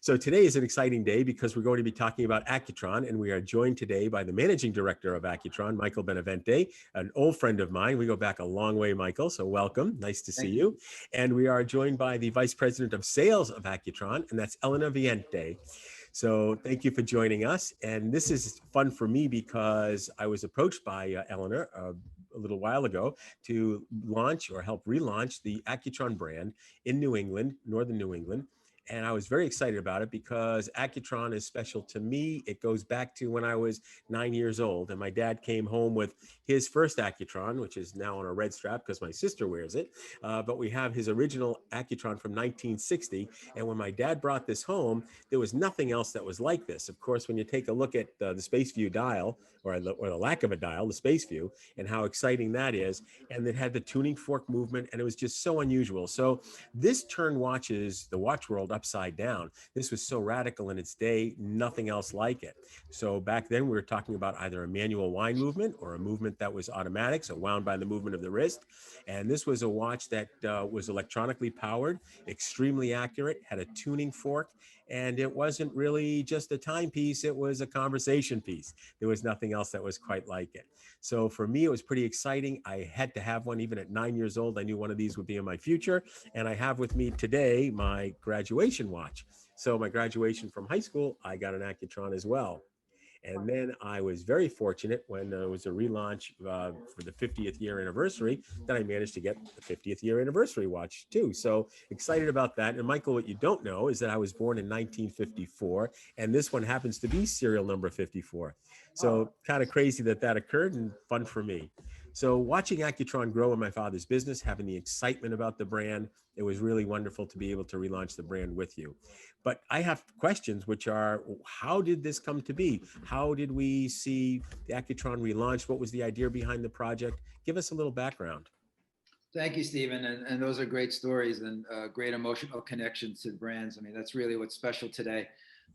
So today is an exciting day because we're going to be talking about Accutron, and we are joined today by the managing director of Accutron, Michael Benavente, an old friend of mine. We go back a long way, Michael, so welcome. Nice to see you. And we are joined by the vice president of sales of Accutron, and that's Elena Viente. So thank you for joining us. And this is fun for me because I was approached by Eleanor a little while ago to launch or help relaunch the Accutron brand in New England, northern New England. And I was very excited about it because Accutron is special to me. It goes back to when I was 9 years old, and my dad came home with his first Accutron, which is now on a red strap because my sister wears it. But we have his original Accutron from 1960. And when my dad brought this home, there was nothing else that was like this. Of course, when you take a look at the Spaceview dial, or the lack of a dial, the Spaceview, and how exciting that is, and it had the tuning fork movement, and it was just so unusual. So this turned the watch world upside down. This was so radical in its day, nothing else like it. So back then we were talking about either a manual wind movement or a movement that was automatic, so wound by the movement of the wrist. And this was a watch that was electronically powered, extremely accurate, had a tuning fork, and it wasn't really just a timepiece, it was a conversation piece. There was nothing else that was quite like it. So for me, it was pretty exciting. I had to have one even at 9 years old. I knew one of these would be in my future. And I have with me today my graduation watch. So my graduation from high school, I got an Accutron as well. And then I was very fortunate when there was a relaunch for the 50th year anniversary that I managed to get the 50th year anniversary watch too. So excited about that. And Michael, what you don't know is that I was born in 1954, and this one happens to be serial number 54. So kind of crazy that that occurred, and fun for me. So watching Accutron grow in my father's business, having the excitement about the brand, it was really wonderful to be able to relaunch the brand with you. But I have questions, which are, how did this come to be? How did we see the Accutron relaunched? What was the idea behind the project? Give us a little background. Thank you, Stephen. And those are great stories and great emotional connections to brands. I mean, that's really what's special today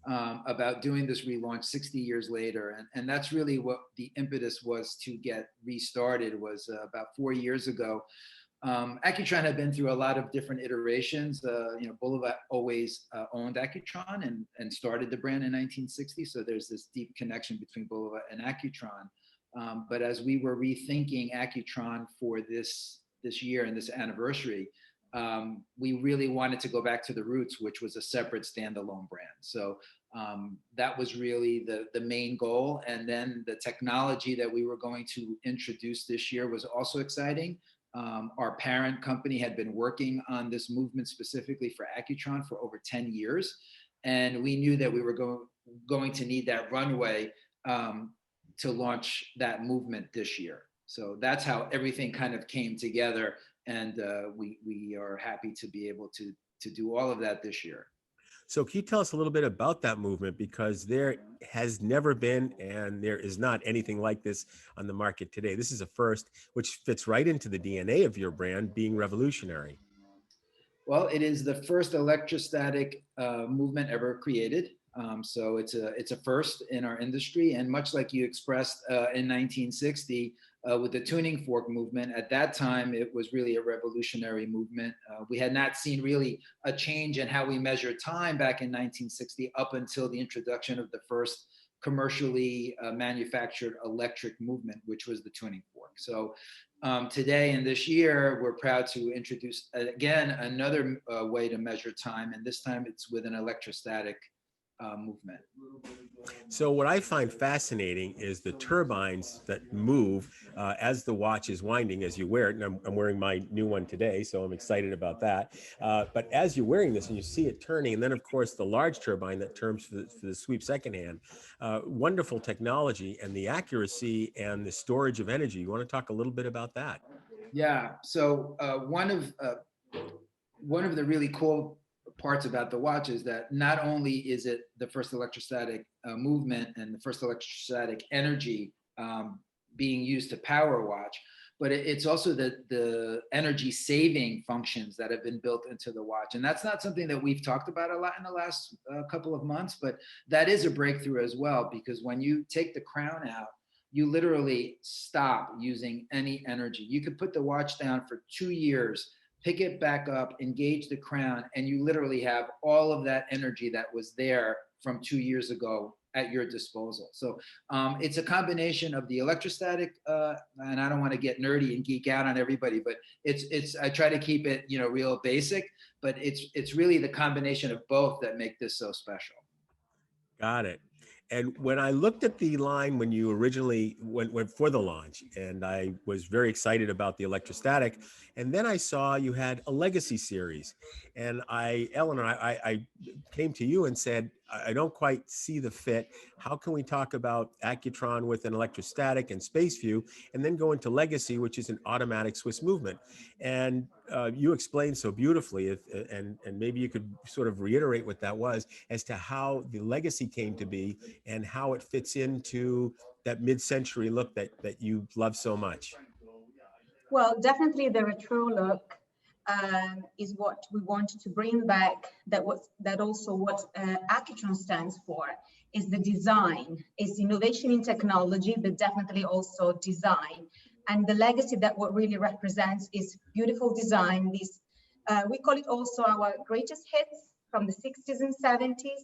about doing this relaunch 60 years later. And that's really what the impetus was to get restarted was about 4 years ago. Accutron had been through a lot of different iterations. Boulevard always owned Accutron and started the brand in 1960. So there's this deep connection between Boulevard and Accutron. But as we were rethinking Accutron for this year and this anniversary, we really wanted to go back to the roots, which was a separate standalone brand. So that was really the main goal. And then the technology that we were going to introduce this year was also exciting. Our parent company had been working on this movement specifically for Accutron for over 10 years. And we knew that we were going to need that runway to launch that movement this year. So that's how everything kind of came together. And we are happy to be able to do all of that this year. So can you tell us a little bit about that movement? Because there has never been, and there is not anything like this on the market today. This is a first, which fits right into the DNA of your brand, being revolutionary. Well, it is the first electrostatic movement ever created. So it's a first in our industry. And much like you expressed in 1960 with the tuning fork movement, at that time, it was really a revolutionary movement. We had not seen really a change in how we measure time back in 1960 up until the introduction of the first commercially manufactured electric movement, which was the tuning fork. So today and this year, we're proud to introduce, again, another way to measure time. And this time it's with an electrostatic movement. So what I find fascinating is the turbines that move as the watch is winding as you wear it. And I'm wearing my new one today, so I'm excited about that. But as you're wearing this and you see it turning, and then of course the large turbine that turns for the sweep second hand, wonderful technology and the accuracy and the storage of energy. You want to talk a little bit about that? Yeah. So one of the really cool parts about the watch is that not only is it the first electrostatic movement and the first electrostatic energy being used to power a watch, but it's also the energy saving functions that have been built into the watch. And that's not something that we've talked about a lot in the last couple of months, but that is a breakthrough as well, because when you take the crown out, you literally stop using any energy. You could put the watch down for 2 years pick it back up, engage the crown, and you literally have all of that energy that was there from 2 years ago at your disposal. So it's a combination of the electrostatic, and I don't want to get nerdy and geek out on everybody, but I try to keep it, real basic, but it's really the combination of both that make this so special. Got it. And when I looked at the line when you originally went for the launch, and I was very excited about the electrostatic, and then I saw you had a legacy series, and Eleanor, I came to you and said, I don't quite see the fit. How can we talk about Accutron with an electrostatic and Spaceview, and then go into legacy, which is an automatic Swiss movement? And you explained so beautifully, and maybe you could sort of reiterate what that was as to how the legacy came to be and how it fits into that mid-century look that you love so much. Well, definitely the retro look is what we wanted to bring back. That also what Accutron stands for is the design, is innovation in technology, but definitely also design. And the legacy that what really represents is beautiful design. These we call it also our greatest hits from the 60s and 70s.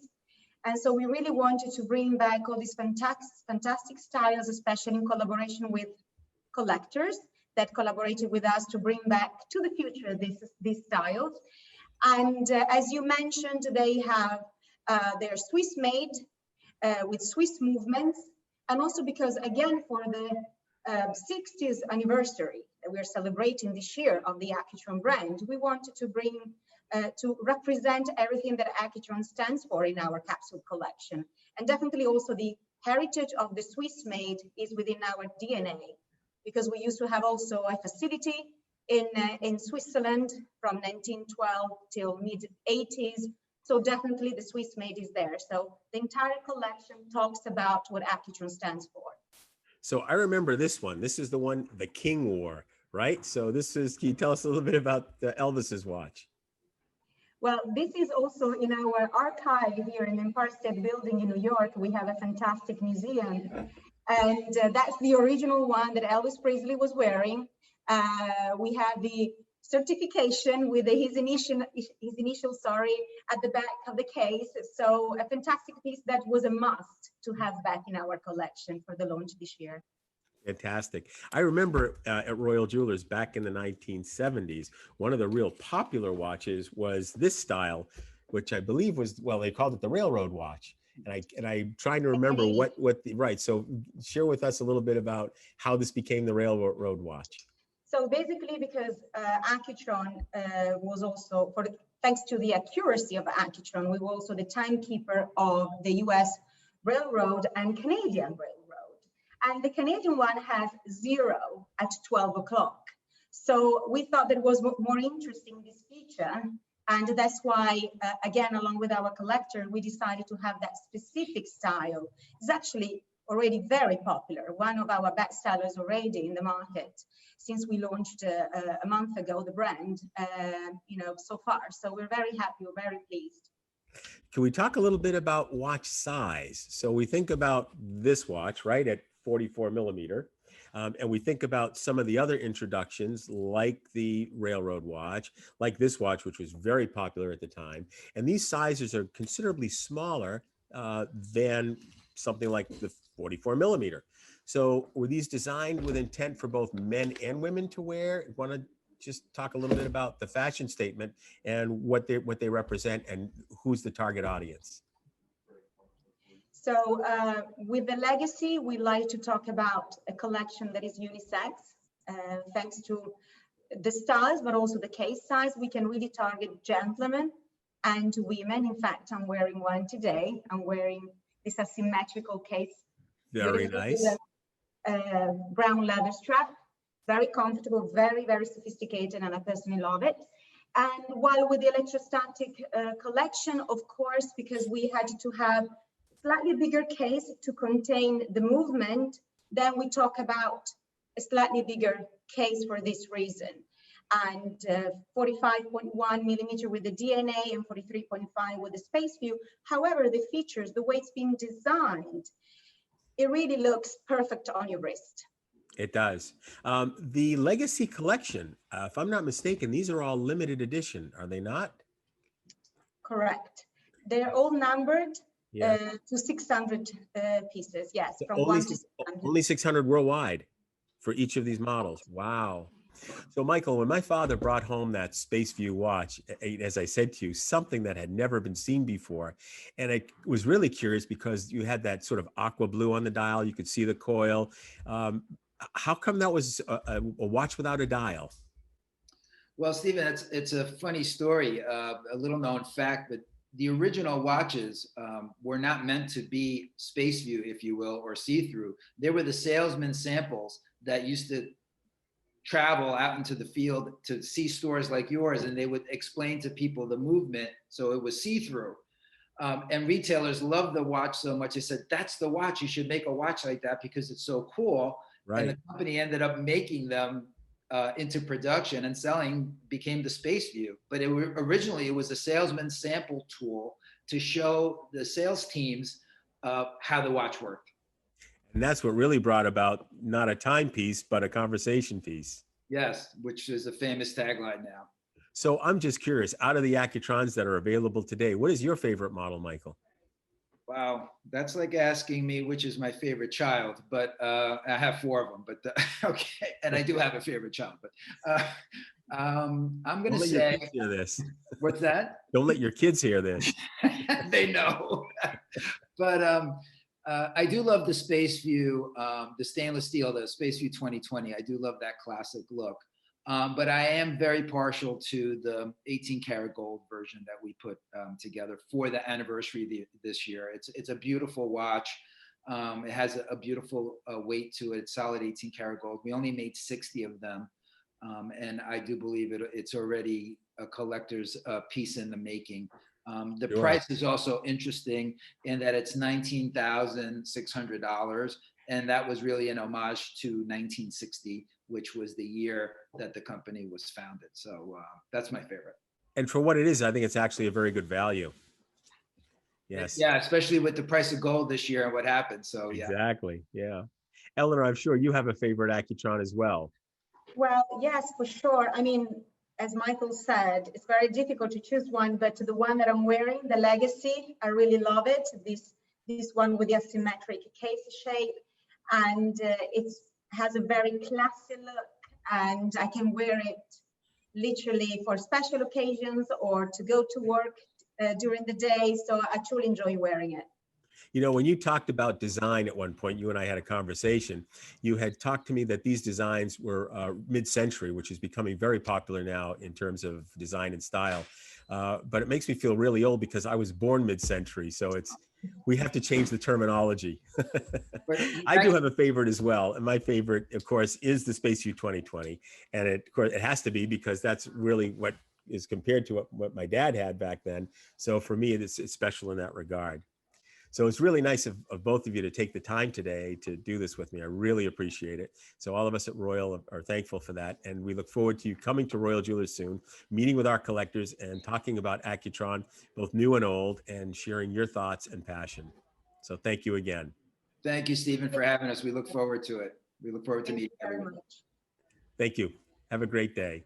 And so we really wanted to bring back all these fantastic styles, especially in collaboration with collectors that collaborated with us to bring back to the future these styles. And as you mentioned, they're Swiss made with Swiss movements. And also because, again, for the 60th anniversary that we're celebrating this year of the Accutron brand, we wanted to bring to represent everything that Accutron stands for in our capsule collection. And definitely also the heritage of the Swiss made is within our DNA, because we used to have also a facility in Switzerland from 1912 till mid-80s. So definitely the Swiss made is there. So the entire collection talks about what Accutron stands for. So I remember this one. This is the one the King wore, right? So can you tell us a little bit about Elvis's watch? Well, this is also in our archive here in the Empire State Building in New York. We have a fantastic museum. And that's the original one that Elvis Presley was wearing. We have the certification with his initial, at the back of the case. So a fantastic piece that was a must to have back in our collection for the launch this year. Fantastic. I remember at Royal Jewelers back in the 1970s, one of the real popular watches was this style, which I believe was, well, they called it the railroad watch. And I'm trying to remember right. So share with us a little bit about how this became the railroad watch. So basically, because Accutron was also, thanks to the accuracy of Accutron, we were also the timekeeper of the US Railroad and Canadian Railroad. And the Canadian one has 0 at 12 o'clock. So we thought that was more interesting, this feature. And that's why, again, along with our collector, we decided to have that specific style. It's actually already very popular, one of our best sellers already in the market since we launched a month ago, the brand, so far. So we're very happy, we're very pleased. Can we talk a little bit about watch size? So we think about this watch, right, at 44 millimeter. And we think about some of the other introductions like the railroad watch, like this watch, which was very popular at the time. And these sizes are considerably smaller than something like the 44 millimeter. So were these designed with intent for both men and women to wear? Want to just talk a little bit about the fashion statement and what they represent and who's the target audience? So with the legacy, we like to talk about a collection that is unisex, thanks to the styles, but also the case size. We can really target gentlemen and women. In fact, I'm wearing one today. I'm wearing this asymmetrical case. Very nice. Brown leather strap, very comfortable, very, very sophisticated, and I personally love it. And while with the electrostatic collection, of course, because we had to have slightly bigger case to contain the movement, then we talk about a slightly bigger case for this reason. And 45.1 millimeter with the DNA and 43.5 with the Spaceview. However, the features, the way it's been designed, it really looks perfect on your wrist. It does. The Legacy Collection, if I'm not mistaken, these are all limited edition, are they not? Correct. They're all numbered Yeah. to 600 pieces. Yes, So from 1 to 600. only 600 worldwide for each of these models. Wow. So, Michael, when my father brought home that Spaceview watch, as I said to you, something that had never been seen before, and I was really curious because you had that sort of aqua blue on the dial. You could see the coil. How come that was a watch without a dial? Well, Stephen, it's a funny story, a little known fact, but the original watches were not meant to be space view, if you will, or see-through. They were the salesman samples that used to travel out into the field to see stores like yours, and they would explain to people the movement, so it was see-through. And retailers loved the watch so much, they said, that's the watch, you should make a watch like that because it's so cool. Right. And the company ended up making them into production, and selling became the Spaceview. But originally it was a salesman's sample tool to show the sales teams how the watch worked. And that's what really brought about not a timepiece, but a conversation piece. Yes, which is a famous tagline now. So I'm just curious, out of the Accutrons that are available today, what is your favorite model, Michael? Wow, that's like asking me which is my favorite child, but I have 4 of them, but okay, and I do have a favorite child, but I'm going to say, hear this. What's that? Don't let your kids hear this. They know. But I do love the Spaceview, the stainless steel, the Spaceview 2020. I do love that classic look. But I am very partial to the 18 karat gold version that we put together for the anniversary this year. It's a beautiful watch. It has a beautiful weight to it. It's solid 18 karat gold. We only made 60 of them. And I do believe it's already a collector's piece in the making. The Sure. price is also interesting in that it's $19,600. And that was really an homage to 1960, which was the year that the company was founded. So that's my favorite. And for what it is, I think it's actually a very good value. Yes. Yeah, especially with the price of gold this year and what happened. So yeah. Exactly. Yeah. Eleanor, I'm sure you have a favorite Accutron as well. Well, yes, for sure. I mean, as Michael said, it's very difficult to choose one, but the one that I'm wearing, the Legacy, I really love it. This one with the asymmetric case shape, and it has a very classy look, and I can wear it literally for special occasions or to go to work during the day. So I truly enjoy wearing it. You know, when you talked about design at one point, you and I had a conversation. You had talked to me that these designs were mid-century, which is becoming very popular now in terms of design and style. But it makes me feel really old because I was born mid-century. So we have to change the terminology. I do have a favorite as well. And my favorite, of course, is the Spaceview 2020. And of course, it has to be because that's really what is compared to what my dad had back then. So for me, it's special in that regard. So it's really nice of both of you to take the time today to do this with me. I really appreciate it. So all of us at Royal are thankful for that. And we look forward to you coming to Royal Jewelers soon, meeting with our collectors and talking about Accutron, both new and old, and sharing your thoughts and passion. So thank you again. Thank you, Stephen, for having us. We look forward to it. We look forward to meeting everyone. Thank you. Have a great day.